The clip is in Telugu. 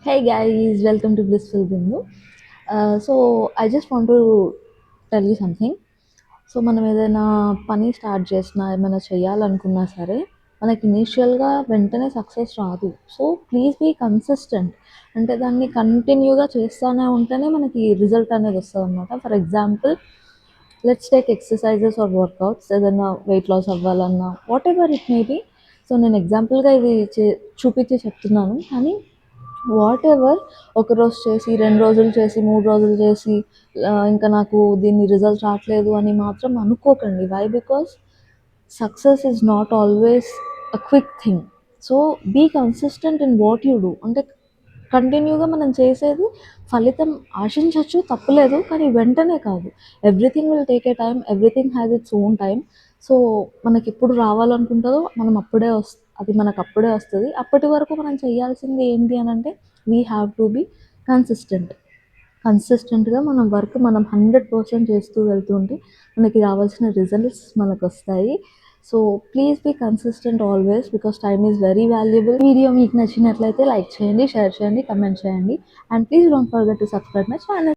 Hey guys, welcome to Blissful Bindu. I just want to tell you something. మనం ఏదైనా పని స్టార్ట్ చేసినా, ఏమైనా చేయాలనుకున్నా సరే, మనకి ఇనీషియల్‌గా వెంటనే సక్సెస్ రాదు. So, please be consistent. అంటే దాన్ని కంటిన్యూగా చేస్తానే ఉంటేనే మనకి రిజల్ట్ అనేది వస్తదనమాట. For example, let's take exercises or workouts. ఏదైనా వెయిట్ లాస్ అవ్వాలన్నా, వాటెవర్ ఇట్ మే బీ. నేను ఎగ్జాంపుల్‌గా ఇది చూపించి చెప్తున్నాను. కానీ వాటెవర్ ఒకరోజు చేసి, 2 రోజులు చేసి, 3 రోజులు చేసి ఇంకా నాకు దీని రిజల్ట్ రావట్లేదు అని మాత్రం అనుకోకండి. Why? Because success is not always a quick thing. So, be consistent in what you do. అంటే కంటిన్యూగా మనం చేసేది ఫలితం ఆశించొచ్చు, తప్పులేదు. కానీ వెంటనే కాదు. Everything will take a time. Everything has its own time. So, మనకెప్పుడు రావాలనుకుంటుందో అది మనకప్పుడే వస్తది. అప్పటి వరకు మనం చేయాల్సింది ఏంటి అనంటే, we have to be consistent. కన్సిస్టెంట్‌గా మనం వర్క్ మనం 100% చేస్తూ వెళ్తుంటే మనకి రావాల్సిన రిజల్ట్స్ మనకొస్తాయి. So, please be consistent always because time is very valuable. Video మీకు నచ్చినట్లయితే లైక్ చేయండి, షేర్ చేయండి, కమెంట్ చేయండి. And please don't forget to subscribe my channel.